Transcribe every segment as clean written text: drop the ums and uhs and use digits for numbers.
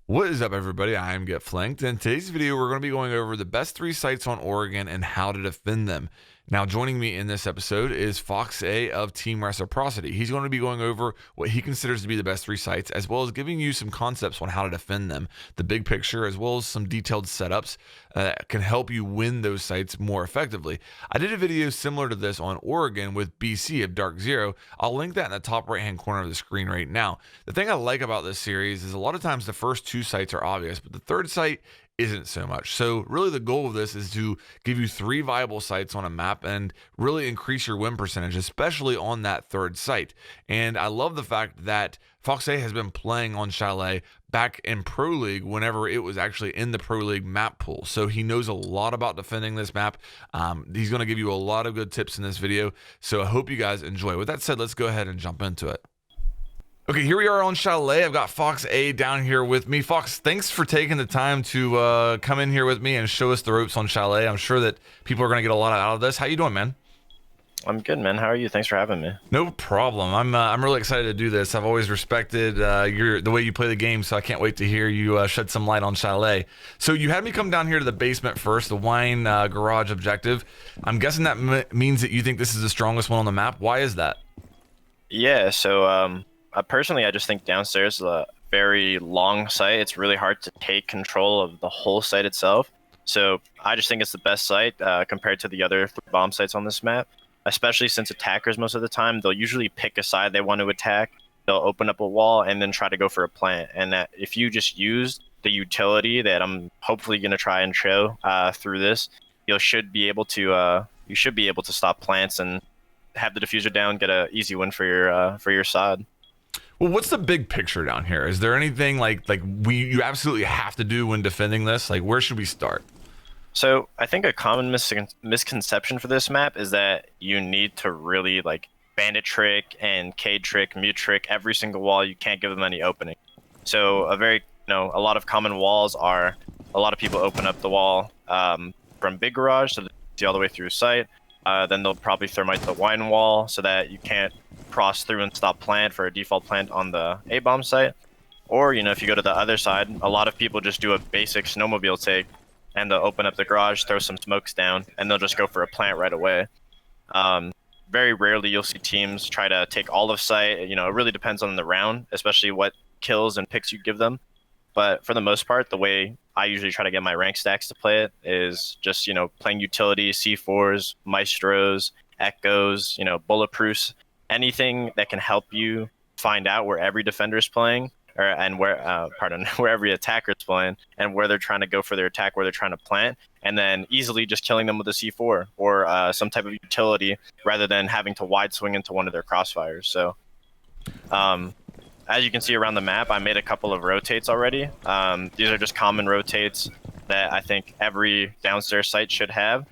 What is up, everybody? I am Get Flanked. In today's video, we're going to be going over the best 3 sites on Oregon and how to defend them. Now, joining me in this episode is FoxA of Team Reciprocity. He's going to be going over what he considers to be the best 3 sites, as well as giving you some concepts on how to defend them, the big picture, as well as some detailed setups that can help you win those sites more effectively. I did a video similar to this on Oregon with BC of Dark Zero. I'll link that in the top right-hand corner of the screen right now. The thing I like about this series is a lot of times the first 2 sites are obvious, but the third site isn't so much. So really the goal of this is to give you 3 viable sites on a map and really increase your win percentage, especially on that third site. And I love the fact that FoxA has been playing on Chalet back in Pro League whenever it was actually in the Pro League map pool. So he knows a lot about defending this map. He's going to give you a lot of good tips in this video. So I hope you guys enjoy. With that said, let's go ahead and jump into it. Okay, here we are on Chalet. I've got FoxA down here with me. Fox, thanks for taking the time to come in here with me and show us the ropes on Chalet. I'm sure that people are going to get a lot out of this. How you doing, man? I'm good, man. How are you? Thanks for having me. No problem. I'm really excited to do this. I've always respected the way you play the game, so I can't wait to hear you shed some light on Chalet. So you had me come down here to the basement first, the wine garage objective. I'm guessing that means that you think this is the strongest one on the map. Why is that? Yeah, so personally, I just think downstairs is a very long site. It's really hard to take control of the whole site itself. So I just think it's the best site compared to the other bomb sites on this map, especially since attackers most of the time, they'll usually pick a side they want to attack. They'll open up a wall and then try to go for a plant. And that if you just use the utility that I'm hopefully going to try and show through this, you should be able to stop plants and have the diffuser down, get an easy win for your side. Well, what's the big picture down here? Is there anything you absolutely have to do when defending this? Like, where should we start? So I think a common misconception for this map is that you need to really bandit trick and Cade trick, mute trick every single wall. You can't give them any opening. So a lot of common walls are a lot of people open up the wall from big garage so that you see all the way through site. Then they'll probably thermite the wine wall so that you can't cross through and stop plant for a default plant on the A-bomb site. Or, if you go to the other side, a lot of people just do a basic snowmobile take and they'll open up the garage, throw some smokes down, and they'll just go for a plant right away. Very rarely you'll see teams try to take all of site. It really depends on the round, especially what kills and picks you give them. But for the most part, the way I usually try to get my rank stacks to play it is just, playing utility, C4s, maestros, echoes, bulletproofs, anything that can help you find out where every defender is playing, where every attacker is playing, and where they're trying to go for their attack, where they're trying to plant, and then easily just killing them with a C4 or some type of utility rather than having to wide swing into one of their crossfires. So, as you can see around the map, I made a couple of rotates already. These are just common rotates that I think every downstairs site should have,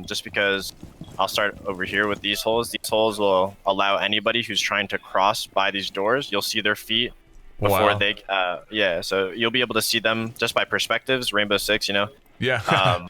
just because I'll start over here with these holes. These holes will allow anybody who's trying to cross by these doors. You'll see their feet before they, so you'll be able to see them just by perspectives, Rainbow Six, Yeah.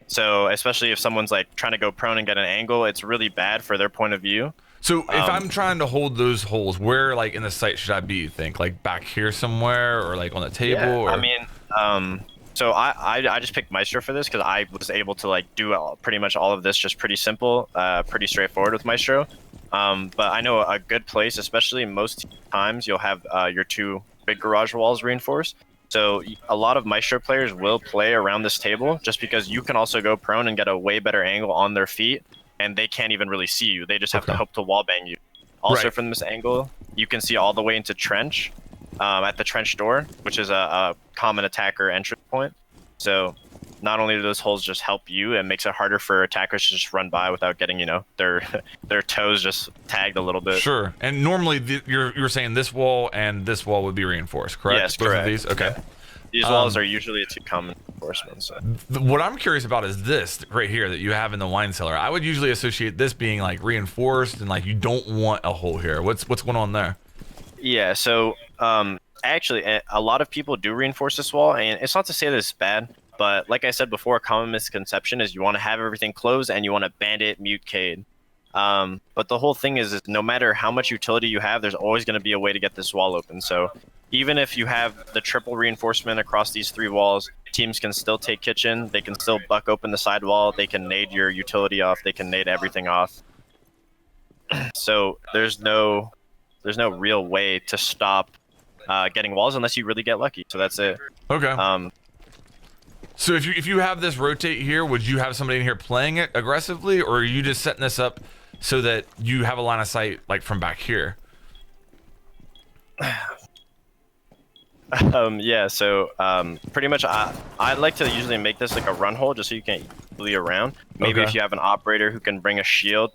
So especially if someone's trying to go prone and get an angle, it's really bad for their point of view. So if I'm trying to hold those holes, where in the site should I be, you think? Back here somewhere or on the table? Yeah, or? I mean, so I just picked Maestro for this because I was able to do pretty much all of this just pretty simple, pretty straightforward with Maestro. But I know a good place, especially most times, you'll have your 2 big garage walls reinforced. So a lot of Maestro players will play around this table just because you can also go prone and get a way better angle on their feet, and they can't even really see you. They just have to hope to wallbang you. Also, from this angle, you can see all the way into trench. At the trench door, which is a common attacker entry point. So not only do those holes just help you, it makes it harder for attackers to just run by without getting, their toes just tagged a little bit. Sure. And normally you're saying this wall and this wall would be reinforced, correct? Yes, Both correct. of these? Okay. Yeah. These walls are usually 2 common reinforcements. So. What I'm curious about is this right here that you have in the wine cellar. I would usually associate this being reinforced and you don't want a hole here. What's going on there? Yeah, so actually, a lot of people do reinforce this wall, and it's not to say that it's bad, but like I said before, a common misconception is you want to have everything closed and you want to bandit, mute, Cade. But the whole thing is no matter how much utility you have, there's always going to be a way to get this wall open. So even if you have the triple reinforcement across these 3 walls, teams can still take kitchen. They can still buck open the side wall. They can nade your utility off. They can nade everything off. So there's no real way to stop getting walls unless you really get lucky. So that's it. Okay. So if you have this rotate here, would you have somebody in here playing it aggressively, or are you just setting this up so that you have a line of sight like from back here? Yeah, so pretty much I like to usually make this like a run hole just so you can easily around. Maybe if you have an operator who can bring the shield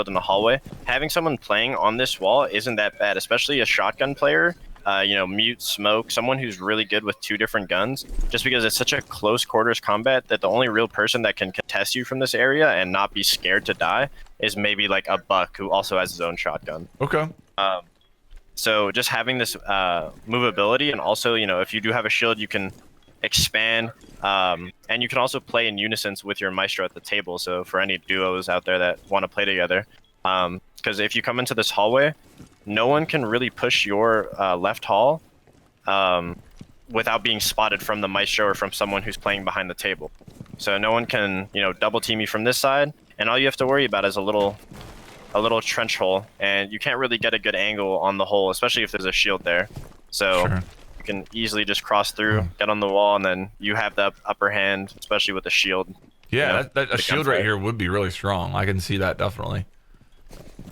in the hallway, having someone playing on this wall isn't that bad, especially a shotgun player. Mute, smoke, someone who's really good with 2 different guns, just because it's such a close quarters combat that the only real person that can contest you from this area and not be scared to die is maybe like a buck who also has his own shotgun. Okay. So just having this movability, and also, if you do have a shield, you can expand, and you can also play in unison with your maestro at the table. So for any duos out there that want to play together, because if you come into this hallway, no one can really push your left hall without being spotted from the maestro or from someone who's playing behind the table. So no one can, double team you from this side, and all you have to worry about is a little trench hole, and you can't really get a good angle on the hole, especially if there's a shield there. So you can easily just cross through, get on the wall, and then you have the upper hand, especially with the shield. Yeah, a shield right here would be really strong. I can see that definitely.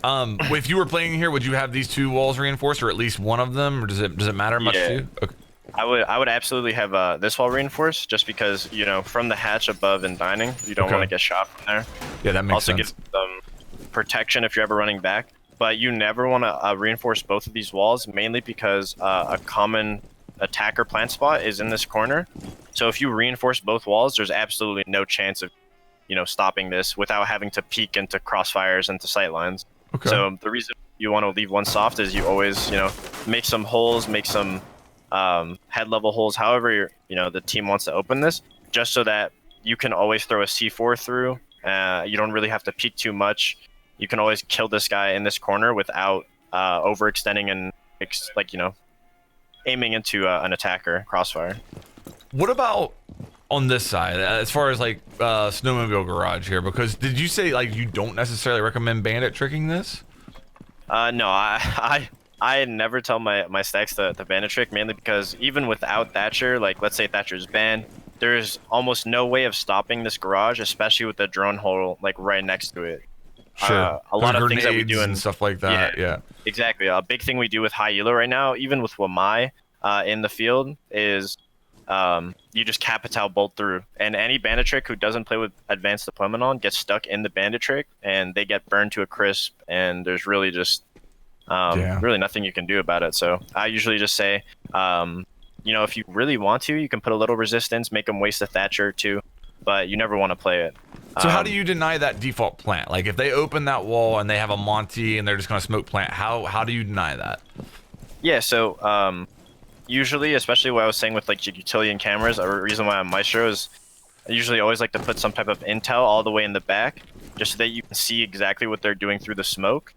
If you were playing here, would you have these 2 walls reinforced, or at least one of them, or does it matter much to you? Okay. I would absolutely have this wall reinforced, just because from the hatch above and dining, you don't want to get shot from there. Yeah, that makes sense. Also gives them protection if you're ever running back, but you never want to reinforce both of these walls, mainly because a common attacker plant spot is in this corner. So if you reinforce both walls, there's absolutely no chance of stopping this without having to peek into crossfires into sight lines. Okay. So the reason you want to leave one soft is you always make some holes, make some head level holes, however the team wants to open this, just so that you can always throw a C4 through. You don't really have to peek too much. You can always kill this guy in this corner without overextending and aiming into an attacker crossfire. What about on this side, as far as like snowmobile garage here? Because did you say like you don't necessarily recommend bandit tricking this? No, I never tell my stacks to bandit trick, mainly because even without Thatcher, like let's say Thatcher's banned, there's almost no way of stopping this garage, especially with the drone hole like right next to it. Sure. A lot of things that we do and stuff like that. Yeah. Exactly. A big thing we do with high elo right now, even with Wamai in the field, is you just Capital bolt through, and any bandit trick who doesn't play with advanced deployment on gets stuck in the bandit trick, and they get burned to a crisp, and there's really just really nothing you can do about it. So I usually just say, if you really want to, you can put a little resistance, make them waste a Thatcher too, but you never want to play it. So how do you deny that default plant? Like if they open that wall and they have a Monty and they're just going to smoke plant, how do you deny that? Yeah, so usually, especially what I was saying with like utility and cameras, a reason why I'm Maestro is I usually always like to put some type of intel all the way in the back, just so that you can see exactly what they're doing through the smoke.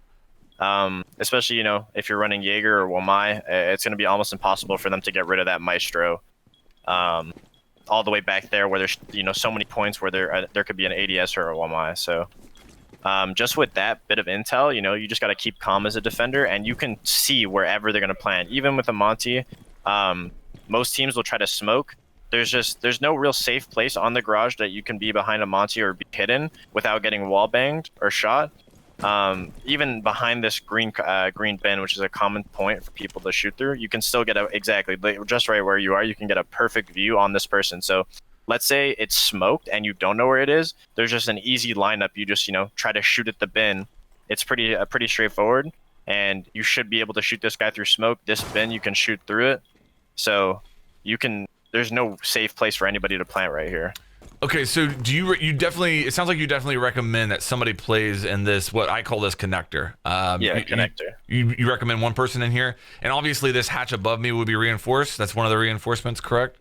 Especially, if you're running Jaeger or Wamai, it's going to be almost impossible for them to get rid of that Maestro. All the way back there where there's so many points where there could be an ADS or a Wamai. So just with that bit of intel, you just got to keep calm as a defender, and you can see wherever they're going to plant. Even with a Monty, most teams will try to smoke. There's no real safe place on the garage that you can be behind a Monty or be hidden without getting wall banged or shot. Even behind this green bin, which is a common point for people to shoot through, you can still get just right where you are. You can get a perfect view on this person. So let's say it's smoked and you don't know where it is. There's just an easy lineup. You just try to shoot at the bin. It's pretty straightforward, and you should be able to shoot this guy through smoke. This bin, you can shoot through it. So there's no safe place for anybody to plant right here. Okay, so do you definitely, it sounds like you definitely recommend that somebody plays in this, what I call this connector. Connector. You recommend one person in here, and obviously this hatch above me would be reinforced. That's one of the reinforcements, correct?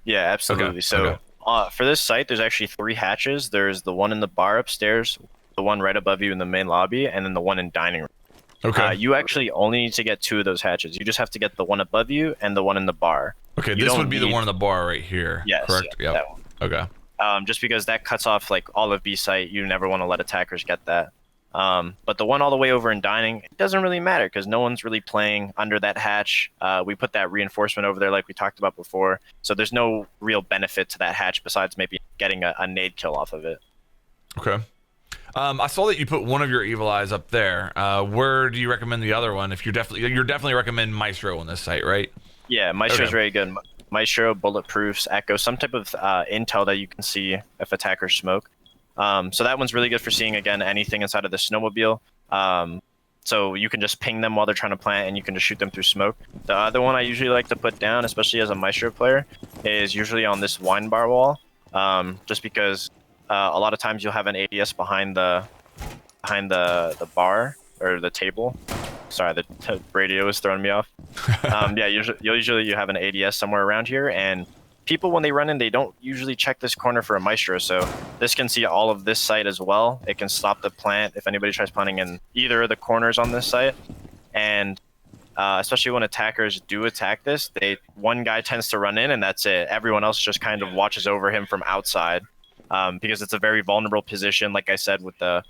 Yeah, absolutely. For this site, there's actually 3 hatches. There's the one in the bar upstairs, the one right above you in the main lobby, and then the one in dining room. Okay. You actually only need to get 2 of those hatches. You just have to get the one above you and the one in the bar. Okay, You this don't would be the need, one in the bar right here. yes, Correct. Yep. that one. Okay. Just because that cuts off like all of B site. You never want to let attackers get that. But the one all the way over in dining, it doesn't really matter because no one's really playing under that hatch. We put that reinforcement over there like we talked about before. So there's no real benefit to that hatch besides maybe getting a nade kill off of it. Okay. I saw that you put one of your evil eyes up there. Where do you recommend the other one? If you're definitely recommend Maestro on this site, right? Yeah, Maestro's Okay. very good. Maestro, bulletproofs, echo, some type of intel that you can see if attackers smoke. So that one's really good for seeing, again, anything inside of the snowmobile. So you can just ping them while they're trying to plant, and you can just shoot them through smoke. The other one I usually like to put down, especially as a Maestro player, is usually on this wine bar wall, just because a lot of times you'll have an ADS behind the bar or the table. Sorry, the radio is throwing me off. Yeah, usually you have an ADS somewhere around here, and people when they run in, they don't usually check this corner for a Maestro, so this can see all of this site as well. It can stop the plant if anybody tries planting in either of the corners on this site, and especially when attackers do attack this, one guy tends to run in, and that's it. Everyone else just kind of watches over him from outside, because it's a very vulnerable position. Like I said, with the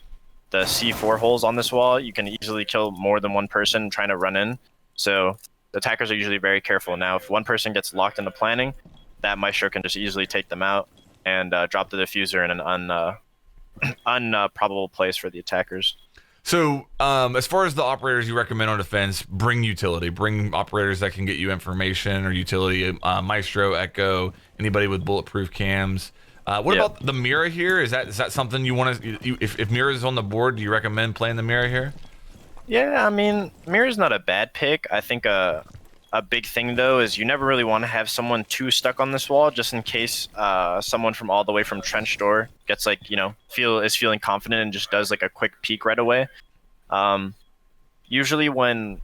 C4 holes on this wall, you can easily kill more than one person trying to run in. So the attackers are usually very careful. Now, if one person gets locked into planning, that Maestro can just easily take them out and drop the diffuser in an unprobable place for the attackers. So, as far as the operators you recommend on defense, bring utility. Bring operators that can get you information or utility. Maestro, Echo, anybody with bulletproof cams. What about the Mira here? Is that something you want to? If Mira is on the board, do you recommend playing the Mira here? Yeah, I mean, Mira's not a bad pick. I think a big thing though is you never really want to have someone too stuck on this wall, just in case someone from all the way from trench door gets is feeling confident and just does like a quick peek right away. Usually when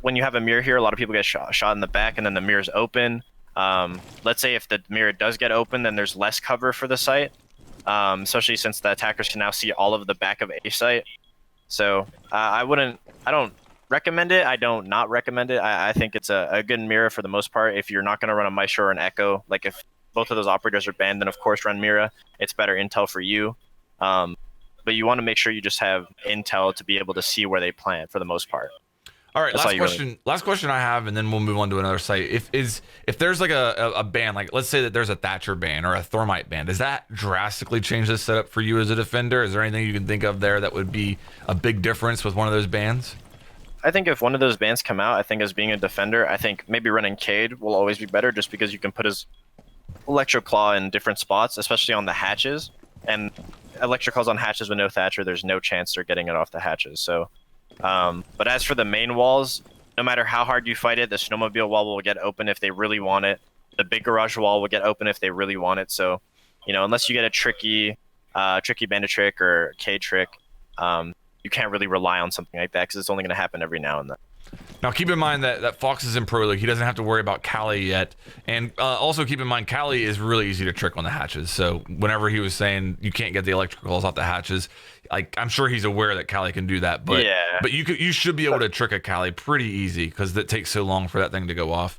you have a mirror here, a lot of people get shot in the back, and then the mirror's open. Let's say if the mirror does get open, then there's less cover for the site, especially since the attackers can now see all of the back of a site. So I don't recommend it. I don't not recommend it. I think it's a good mirror for the most part. If you're not going to run a Maestro or an Echo, like if both of those operators are banned, then of course run Mira. It's better intel for you. But you want to make sure you just have intel to be able to see where they plant for the most part. All right, last question I have, and then we'll move on to another site. If there's like a ban, like let's say that there's a Thatcher ban or a Thermite ban, does that drastically change the setup for you as a defender? Is there anything you can think of there that would be a big difference with one of those bans? I think if one of those bans come out, I think as being a defender, I think maybe running Cade will always be better, just because you can put his Electro Claw in different spots, especially on the hatches. And Electro Claws on hatches with no Thatcher, there's no chance they're getting it off the hatches. So. But as for the main walls, no matter how hard you fight it, the snowmobile wall will get open if they really want it. The big garage wall will get open if they really want it. So, unless you get a tricky bandit trick or K trick, you can't really rely on something like that because it's only going to happen every now and then. Now, keep in mind that Fox is in Pro League. He doesn't have to worry about Chalet yet. And also keep in mind, Chalet is really easy to trick on the hatches. So whenever he was saying you can't get the electricals off the hatches, I'm sure he's aware that Chalet can do that. But but you should be able to trick a Chalet pretty easy because it takes so long for that thing to go off.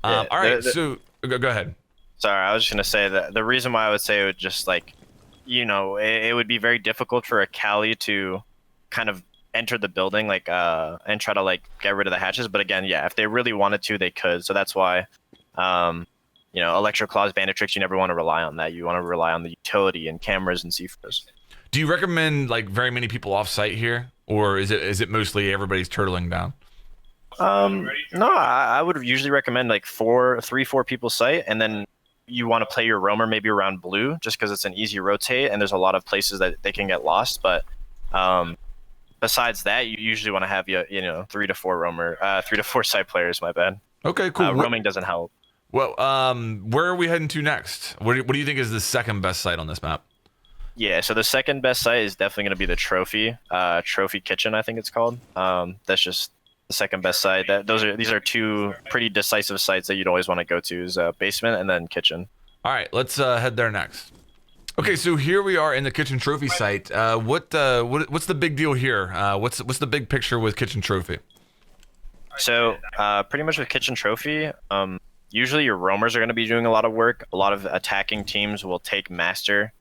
All right, so go ahead. Sorry, I was just going to say that the reason why I would say it would just it would be very difficult for a Chalet to kind of enter the building and try to get rid of the hatches, but again, if they really wanted to, they could. So that's why Electro Claws, bandit tricks, you never want to rely on that. You want to rely on the utility and cameras and C4s. Do you recommend very many people off site here, or is it mostly everybody's turtling down? No, I would usually recommend 4 people site, and then you want to play your roamer maybe around blue, just because it's an easy rotate and there's a lot of places that they can get lost. But besides that, you usually want to have 3 to 4 site players. My bad. Okay, cool. Roaming doesn't help. Well, where are we heading to next? What do you think is the second best site on this map? Yeah, so the second best site is definitely going to be the Trophy Kitchen, I think it's called. That's just the second best site. These are 2 pretty decisive sites that you'd always want to go to, is basement and then kitchen. All right, let's head there next. Okay, so here we are in the kitchen trophy site. What's the big deal here? What's the big picture with kitchen trophy? So pretty much with kitchen trophy, usually your roamers are going to be doing a lot of work. A lot of attacking teams will take master,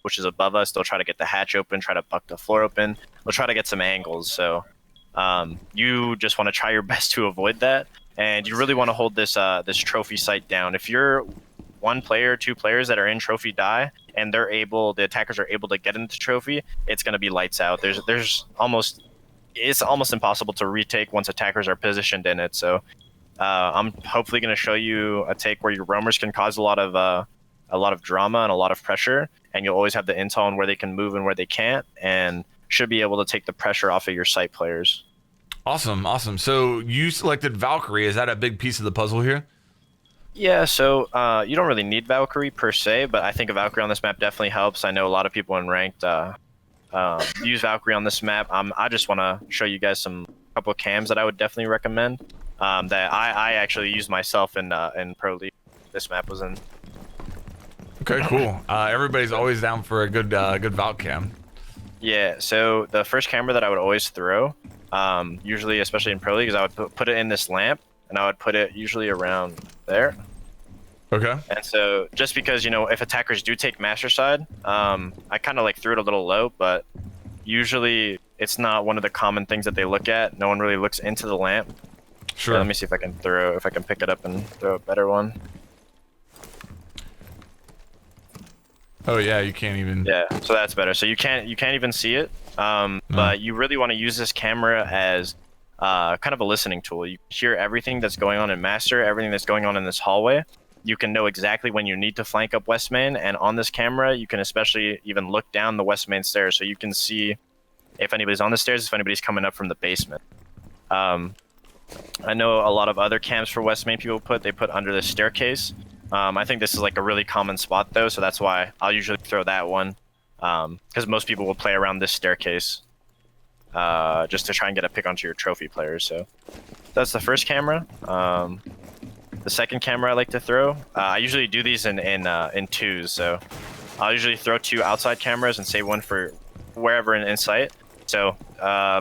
which is above us. They'll try to get the hatch open, try to buck the floor open. They'll try to get some angles. So you just want to try your best to avoid that, and you really want to hold this this trophy site down. If you're one player, two players that are in trophy die, and the attackers are able to get into trophy, it's going to be lights out. It's almost impossible to retake once attackers are positioned in it. So I'm hopefully going to show you a take where your roamers can cause a lot of drama and a lot of pressure, and you'll always have the intel on where they can move and where they can't, and should be able to take the pressure off of your site players. Awesome, awesome. So you selected Valkyrie. Is that a big piece of the puzzle here? Yeah, so you don't really need Valkyrie per se, but I think a Valkyrie on this map definitely helps. I know a lot of people in ranked use Valkyrie on this map. I just want to show you guys some couple of cams that I would definitely recommend that I actually used myself in Pro League. This map was in. Okay, cool. Everybody's always down for a good Valk cam. Yeah, so the first camera that I would always throw, usually especially in Pro League, is I would put it in this lamp, and I would put it usually around there. Okay. And so just because, you know, if attackers do take master side, I kind of like threw it a little low, but usually it's not one of the common things that they look at. No one really looks into the lamp. Sure. Yeah, let me see if I can pick it up and throw a better one. Oh yeah, you can't even. Yeah, so that's better. So you can't even see it, but you really want to use this camera as kind of a listening tool. You hear everything that's going on in master, everything that's going on in this hallway. You can know exactly when you need to flank up west main, and on this camera, you can especially even look down the west main stairs, so you can see if anybody's on the stairs, if anybody's coming up from the basement. I know a lot of other cams for west main people they put under the staircase. I think this is like a really common spot though, so that's why I'll usually throw that one, because most people will play around this staircase just to try and get a pick onto your trophy players. So that's the first camera. The second camera I like to throw, I usually do these in twos. So I'll usually throw two outside cameras and save one for wherever in sight. So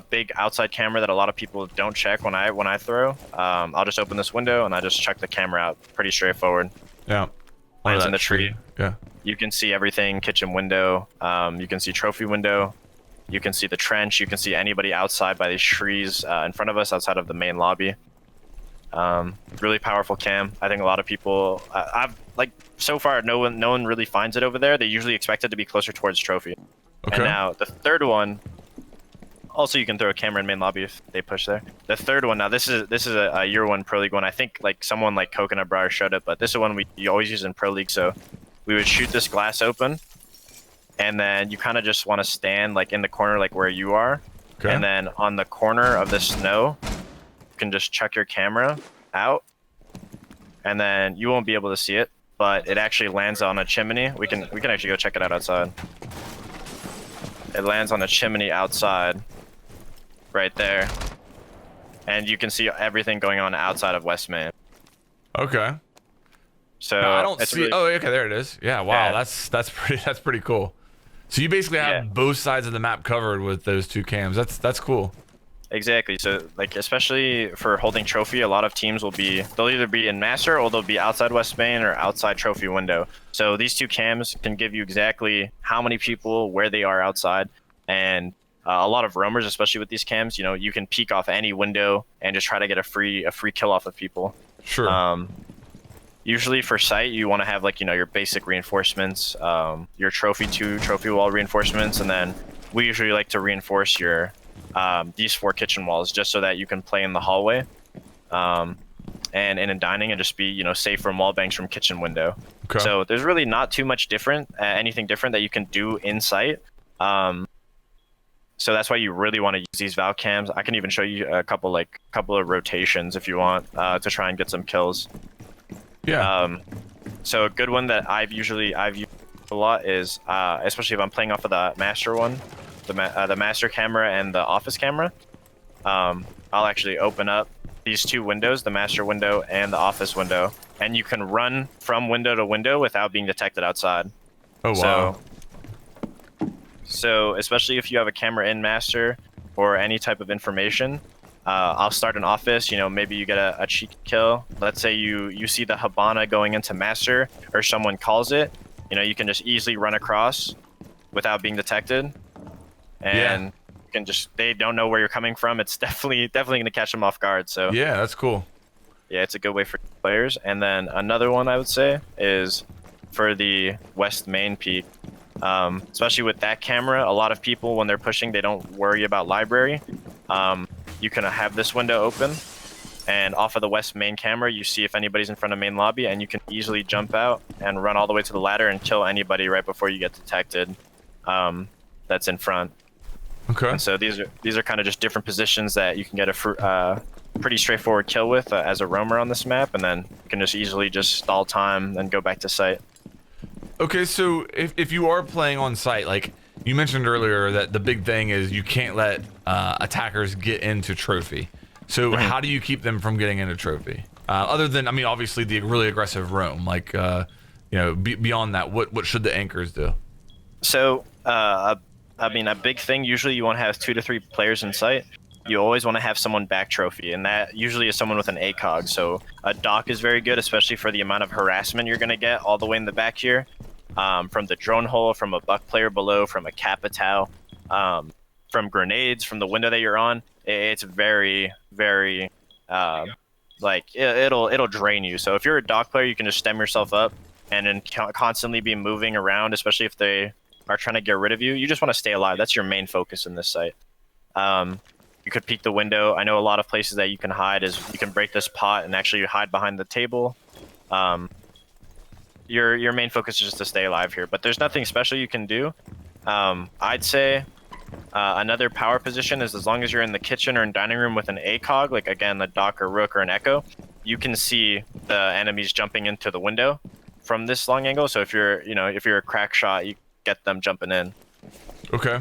big outside camera that a lot of people don't check when I throw. I'll just open this window and I just chuck the camera out. Pretty straightforward. Yeah. Lands in the tree. Yeah. You can see everything. Kitchen window. You can see trophy window. You can see the trench. You can see anybody outside by these trees in front of us outside of the main lobby. Really powerful cam. I think a lot of people, so far no one really finds it over there. They usually expect it to be closer towards trophy. Okay. And now the third one, also you can throw a camera in main lobby if they push there. The third one, now this is a year one Pro League one. I think like someone like Coconut Briar showed it, but this is one you always use in Pro League. So we would shoot this glass open, and then you kind of just want to stand like in the corner, like where you are. Okay. And then on the corner of the snow, you can just chuck your camera out, and then you won't be able to see it, but it actually lands on a chimney. We can actually go check it out outside. It lands on a chimney outside, right there, and you can see everything going on outside of West Main. Okay. So no, I don't see. Really, oh, okay, there it is. Yeah. Wow. Yeah. That's pretty cool. So you basically have both sides of the map covered with those two cams. That's cool. Exactly. So like especially for holding trophy, a lot of teams they'll either be in master or they'll be outside West Main or outside trophy window. So these two cams can give you exactly how many people, where they are outside, and a lot of roamers, especially with these cams, you know, you can peek off any window and just try to get a free kill off of people. Sure. Usually for site, you want to have like, you know, your basic reinforcements, your trophy wall reinforcements, and then we usually like to reinforce your these 4 kitchen walls just so that you can play in the hallway and in a dining and just be, you know, safe from wall bangs from kitchen window. Okay. So there's really not too much anything different that you can do in sight. So that's why you really want to use these valve cams. I can even show you a couple of rotations if you want to try and get some kills. Yeah. So a good one that I've used a lot is especially if I'm playing off of the master one, the master camera and the office camera. I'll actually open up these 2 windows, the master window and the office window, and you can run from window to window without being detected outside. Oh wow. So especially if you have a camera in master or any type of information, I'll start an office. Maybe you get a cheek kill. Let's say you see the Habana going into master, or someone calls it. You can just easily run across without being detected, and Yeah. you can they don't know where you're coming from. It's definitely going to catch them off guard. So Yeah, that's cool. yeah, it's a good way for players. And then another one I would say is for the West Main Peak. Especially with that camera, a lot of people, when they're pushing, they don't worry about library. You can have this window open, and off of the West Main camera, you see if anybody's in front of main lobby, and you can easily jump out and run all the way to the ladder and kill anybody right before you get detected. That's in front. Okay. And so these are kind of just different positions that you can get a pretty straightforward kill with as a roamer on this map, and then you can just easily just stall time and go back to site. Okay, so if you are playing on site, like you mentioned earlier, that the big thing is you can't let attackers get into trophy. So how do you keep them from getting into trophy? Other than, I mean, obviously the really aggressive roam. Like, beyond that, what should the anchors do? So, a big thing, usually you want to have 2 to 3 players in sight. You always want to have someone back trophy, and that usually is someone with an ACOG. So a dock is very good, especially for the amount of harassment you're going to get all the way in the back here. From the drone hole, from a buck player below, from a Capitao, from grenades, from the window that you're on. It's very, very, it'll drain you. So if you're a dock player, you can just stem yourself up and then constantly be moving around, especially if they are trying to get rid of you. You just want to stay alive. That's your main focus in this site. You could peek the window. I know a lot of places that you can hide is you can break this pot and actually hide behind the table. Your main focus is just to stay alive here, but there's nothing special you can do. I'd say another power position is, as long as you're in the kitchen or in dining room with an ACOG, like again, the dock or rook or an echo, you can see the enemies jumping into the window from this long angle. So if you're a crack shot, you get them jumping in. Okay.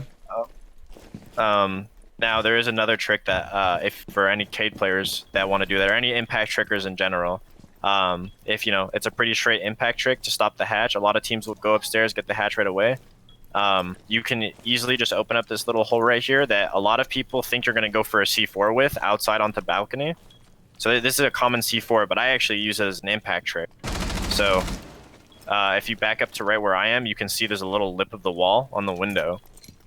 Now there is another trick that if for any Cade players that want to do that, or any impact trickers in general, if it's a pretty straight impact trick to stop the hatch. A lot of teams will go upstairs, get the hatch right away. You can easily just open up this little hole right here that a lot of people think you're going to go for a C4 with outside onto balcony. So this is a common C4, but I actually use it as an impact trick. So if you back up to right where I am, you can see there's a little lip of the wall on the window,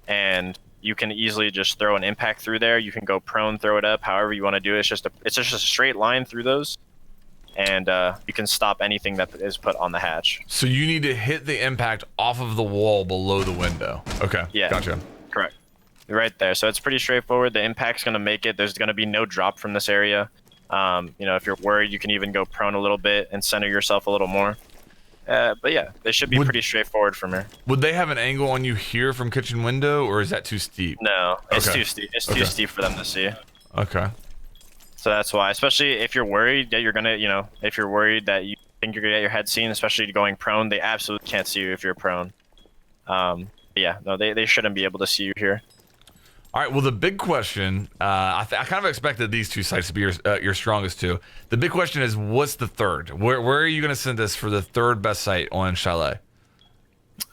and you can easily just throw an impact through there. You can go prone, throw it up, however you want to do it. It's just a straight line through those, and you can stop anything that is put on the hatch. So you need to hit the impact off of the wall below the window. Okay. Yeah. Gotcha. Correct. Right there. So it's pretty straightforward. The impact's going to make it. There's going to be no drop from this area. If you're worried, you can even go prone a little bit and center yourself a little more. But yeah, they should be pretty straightforward from here. Would they have an angle on you here from kitchen window, or is that too steep? No, it's Okay. too steep. It's too steep for them to see. Okay. So that's why, especially if you're worried that you're gonna, if you're worried that you think you're gonna get your head seen, especially going prone, they absolutely can't see you if you're prone. Yeah, no, they shouldn't be able to see you here. All right. Well, the big question, I kind of expected these two sites to be your strongest two. The big question is, what's the third? Where are you going to send us for the third best site on Chalet?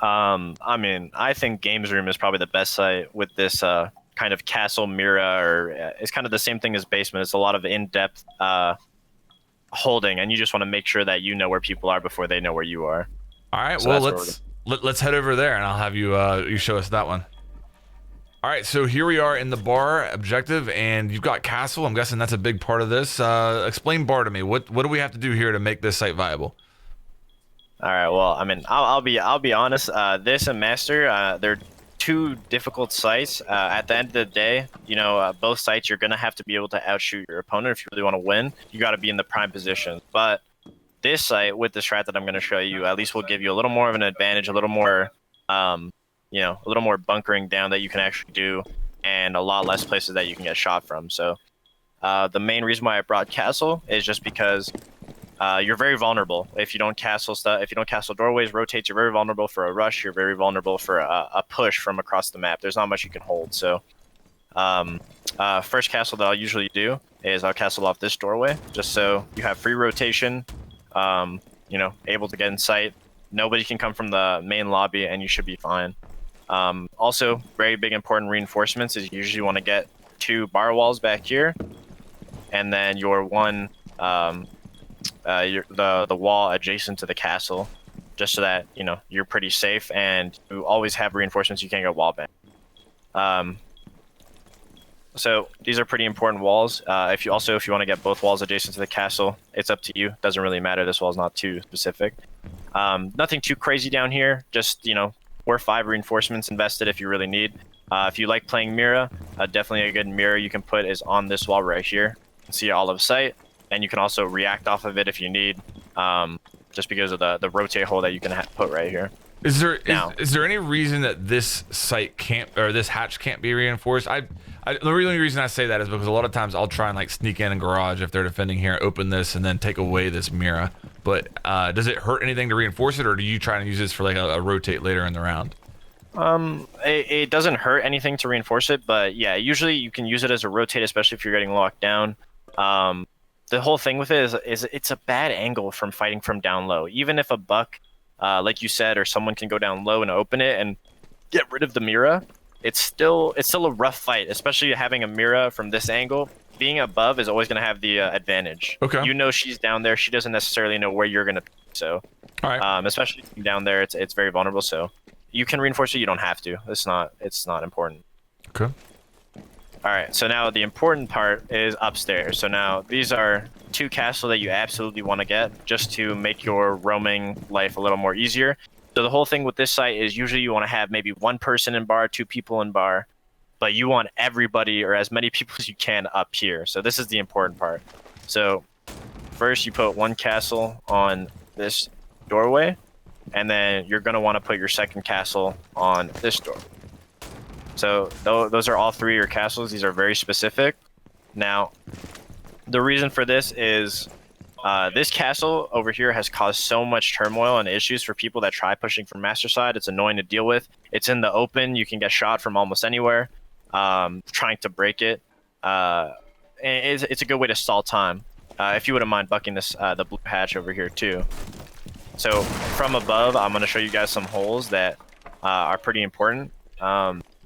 I think Games Room is probably the best site with this kind of castle Mira, or it's kind of the same thing as basement. It's a lot of in-depth holding, and you just want to make sure that you know where people are before they know where you are. All right. So Well, let's head over there, and I'll have you show us that one. All right, so here we are in the bar objective, and you've got castle. I'm guessing that's a big part of this. Explain bar to me. What do we have to do here to make this site viable? All right. Well, I'll be honest. This and master, they're two difficult sites. At the end of the day, both sites you're gonna have to be able to outshoot your opponent if you really want to win. You got to be in the prime position. But this site with the strat that I'm going to show you, at least will give you a little more of an advantage, a little more. A little more bunkering down that you can actually do, and a lot less places that you can get shot from. So the main reason why I brought castle is just because you're very vulnerable if you don't castle stuff. If you don't castle doorways, rotates, you're very vulnerable for a rush. You're very vulnerable for a push from across the map. There's not much you can hold. So first castle that I'll usually do is I'll castle off this doorway, just so you have free rotation, able to get in sight. Nobody can come from the main lobby, and you should be fine. Also, very big important reinforcements is you usually want to get 2 bar walls back here, and then your one the wall adjacent to the castle, just so that you're pretty safe, and you always have reinforcements. You can't get wall bang. So these are pretty important walls. If you want to get both walls adjacent to the castle, it's up to you. Doesn't really matter. This wall's not too specific. Nothing too crazy down here. Just 4 or 5 reinforcements invested if you really need. If you like playing Mira, definitely a good mirror you can put is on this wall right here. You can see it all of sight, and you can also react off of it if you need, just because of the rotate hole that you can put right here. Is there any reason that this site can't, or this hatch can't be reinforced? The only reason I say that is because a lot of times I'll try and like sneak in garage if they're defending here, open this, and then take away this Mira. But does it hurt anything to reinforce it, or do you try and use this for like a rotate later in the round? It doesn't hurt anything to reinforce it, but yeah, usually you can use it as a rotate, especially if you're getting locked down. The whole thing with it is it's a bad angle from fighting from down low. Even if a buck, like you said, or someone can go down low and open it and get rid of the Mira, it's still a rough fight, especially having a Mira from this angle. Being above is always going to have the advantage. Okay. She's down there. She doesn't necessarily know where you're going to be. So, all right. Especially down there, it's very vulnerable. So you can reinforce it. You don't have to. It's not important. Okay. All right. So now the important part is upstairs. So now these are 2 castles that you absolutely want to get just to make your roaming life a little more easier. So the whole thing with this site is usually you want to have maybe 1 person in bar, 2 people in bar, but you want everybody or as many people as you can up here. So this is the important part. So first you put 1 castle on this doorway, and then you're going to want to put your 2nd castle on this door. So those are all 3 of your castles. These are very specific. Now, the reason for this is this castle over here has caused so much turmoil and issues for people that try pushing from master side. It's annoying to deal with. It's in the open. You can get shot from almost anywhere. Trying to break it. It's a good way to stall time. If you wouldn't mind bucking this, the blue hatch over here too. So from above, I'm going to show you guys some holes that are pretty important.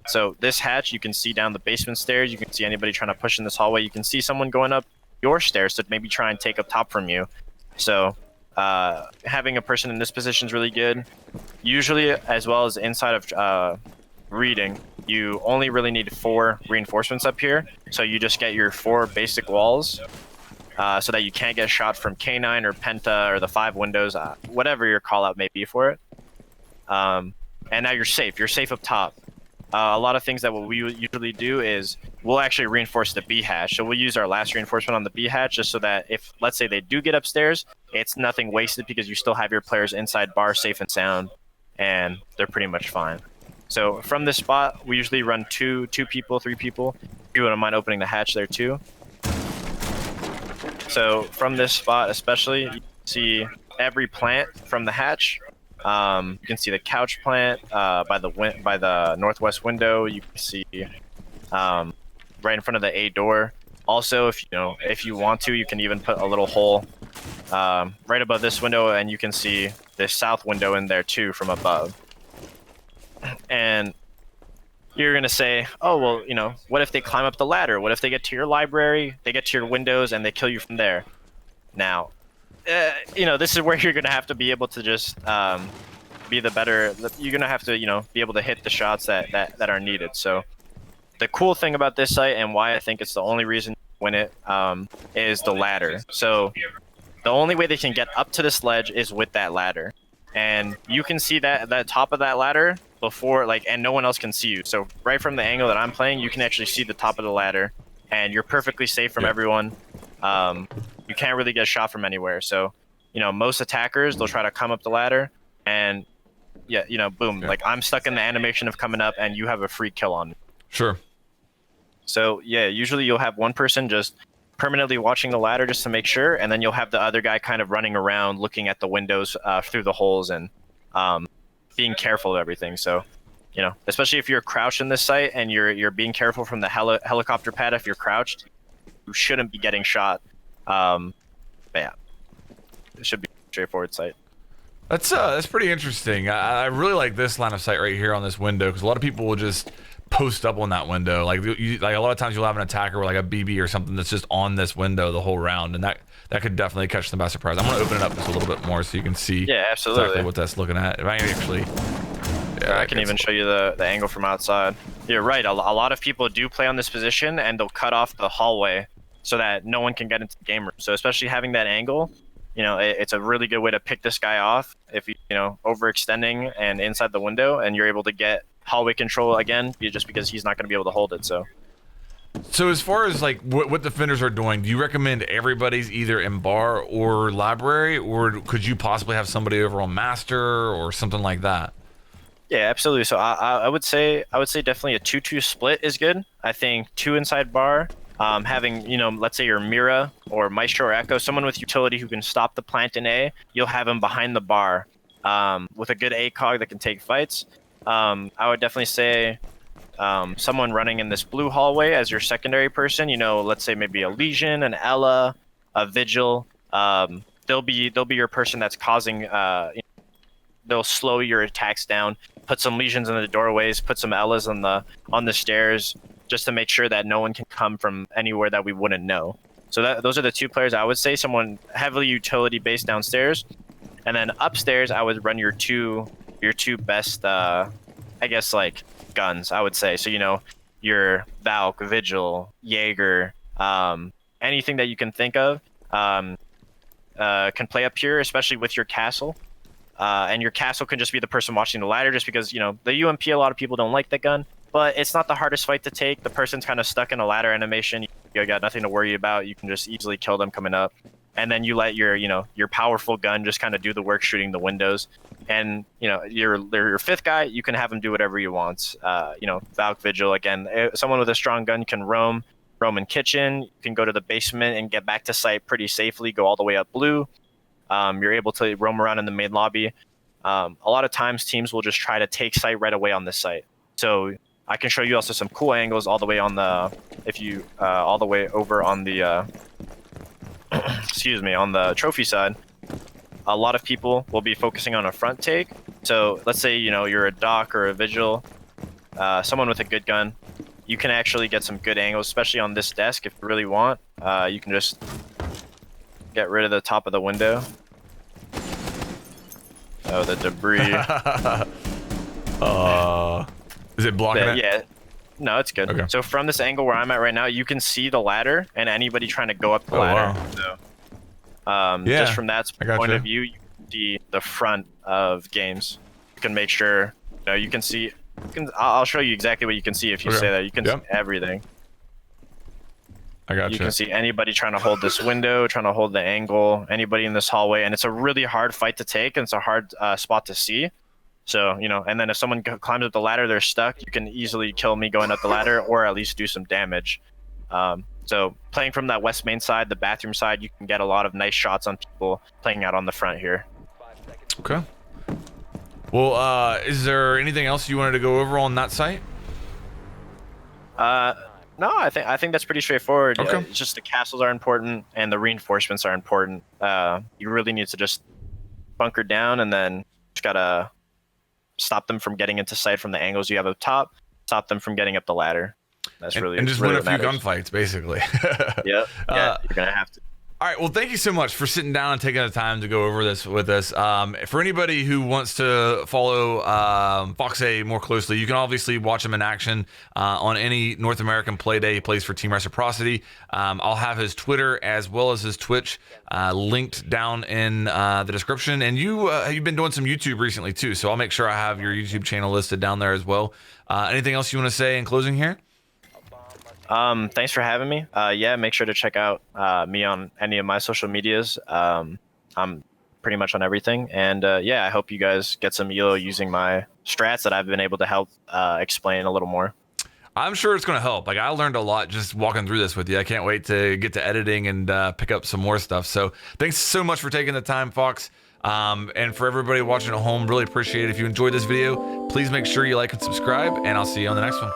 So this hatch, you can see down the basement stairs. You can see anybody trying to push in this hallway. You can see someone going up your stairs to maybe try and take up top from you. So having a person in this position is really good. Usually, as well as inside of reading, you only really need 4 reinforcements up here. So you just get your 4 basic walls so that you can't get shot from K9 or Penta or the 5 windows, whatever your call out may be for it. And now you're safe. You're safe up top. A lot of things that what we usually do is we'll actually reinforce the B hatch. So we'll use our last reinforcement on the B hatch just so that if, let's say they do get upstairs, it's nothing wasted because you still have your players inside bar safe and sound, and they're pretty much fine. So from this spot, we usually run 2 people, 3 people. If you wouldn't mind opening the hatch there too. So from this spot especially, you can see every plant from the hatch. You can see the couch plant by the northwest window. You can see right in front of the A door. Also, if you want to, you can even put a little hole right above this window, and you can see the south window in there too from above. And you're gonna say, oh well, what if they climb up the ladder? What if they get to your library, they get to your windows, and they kill you from there? Now, this is where you're gonna have to be able to just be the better. You're gonna have to, be able to hit the shots that are needed. So the cool thing about this site, and why I think it's the only reason to win it, is the ladder. So the only way they can get up to this ledge is with that ladder, and you can see that top of that ladder before, and no one else can see you. So right from the angle that I'm playing, you can actually see the top of the ladder, and you're perfectly safe from everyone. You can't really get shot from anywhere. So, most attackers, they'll try to come up the ladder, and boom, I'm stuck in the animation of coming up, and you have a free kill on me. Sure. So yeah, usually you'll have one person just permanently watching the ladder just to make sure, and then you'll have the other guy kind of running around looking at the windows through the holes and being careful of everything. So, especially if you're crouched in this site and you're being careful from the helicopter pad. If you're crouched, you shouldn't be getting shot. But yeah, it should be a straightforward site. That's pretty interesting. I really like this line of sight right here on this window, because a lot of people will just post up on that window. Like like a lot of times you'll have an attacker with like a BB or something that's just on this window the whole round, and that could definitely catch them by surprise. I'm gonna open it up just a little bit more so you can see exactly what that's looking at. If I actually, I can even show you the angle from outside. You're right. A lot of people do play on this position, and they'll cut off the hallway so that no one can get into the game room. So especially having that angle, you know, it's a really good way to pick this guy off if you know, overextending and inside the window, and you're able to get hallway control again, just because he's not going to be able to hold it. So as far as like what defenders are doing, do you recommend everybody's either in bar or library, or could you possibly have somebody over on master or something like that? Yeah, absolutely. So I would say definitely a 2-2 split is good. I think 2 inside bar. Having, you know, let's say your Mira or Maestro or Echo, someone with utility who can stop the plant in A, you'll have him behind the bar with a good ACOG that can take fights. I would definitely say someone running in this blue hallway as your secondary person, you know, let's say maybe a Legion, an Ella, a Vigil. They'll be your person that's causing, they'll slow your attacks down, put some Legions in the doorways, put some Ellas on the stairs, just to make sure that no one can come from anywhere that we wouldn't know. So those are the 2 players I would say. Someone heavily utility based downstairs, and then upstairs I would run your two best, I guess, like guns, I would say. So, you know, your Valk, Vigil, Jaeger, anything that you can think of can play up here, especially with your castle. And your castle can just be the person watching the ladder, just because, you know, the UMP, a lot of people don't like that gun. But it's not the hardest fight to take. The person's kind of stuck in a ladder animation. You got nothing to worry about. You can just easily kill them coming up. And then you let your, you know, your powerful gun just kind of do the work shooting the windows. And, you know, your 5th guy, you can have him do whatever you want. You know, Valk, Vigil, again, someone with a strong gun can roam in kitchen. You can go to the basement and get back to site pretty safely, go all the way up blue. You're able to roam around in the main lobby. A lot of times teams will just try to take site right away on this site. So I can show you also some cool angles all the way on the, all the way over on the, excuse me, on the trophy side. A lot of people will be focusing on a front take. So let's say, you know, you're a Doc or a Vigil, someone with a good gun. You can actually get some good angles, especially on this desk if you really want. You can just get rid of the top of the window. Oh, the debris. Is it blocking it? Yeah. No, it's good. Okay. So from this angle where I'm at right now, you can see the ladder and anybody trying to go up the ladder. Wow. So, just from that point of view, you can see the front of games. You can make sure, you know, you can see. I'll show you exactly what you can see if you say that. You can see everything. I got you. You can see anybody trying to hold this window, trying to hold the angle, anybody in this hallway, and it's a really hard fight to take, and it's a hard spot to see. So, you know, and then if someone climbs up the ladder, they're stuck, you can easily kill me going up the ladder, or at least do some damage. So playing from that west main side, the bathroom side, you can get a lot of nice shots on people playing out on the front here. Okay. Well, is there anything else you wanted to go over on that site? No, I think that's pretty straightforward. Okay. It's just the castles are important and the reinforcements are important. You really need to just bunker down, and then just gotta stop them from getting into sight from the angles you have up top. Stop them from getting up the ladder. That's really and just really win a few gunfights, basically. Yep. Yeah, you're gonna have to. All right, well, thank you so much for sitting down and taking the time to go over this with us. For anybody who wants to follow FoxA more closely, you can obviously watch him in action on any North American play day he plays for Team Reciprocity. I'll have his Twitter as well as his Twitch linked down in the description. And you've been doing some YouTube recently too, so I'll make sure I have your YouTube channel listed down there as well. Anything else you want to say in closing here? Thanks for having me. Yeah, make sure to check out me on any of my social medias. I'm pretty much on everything. And yeah, I hope you guys get some ELO using my strats that I've been able to help explain a little more. I'm sure it's going to help. Like, I learned a lot just walking through this with you. I can't wait to get to editing and pick up some more stuff. So thanks so much for taking the time, Fox. And for everybody watching at home, really appreciate it. If you enjoyed this video, please make sure you like and subscribe, and I'll see you on the next one.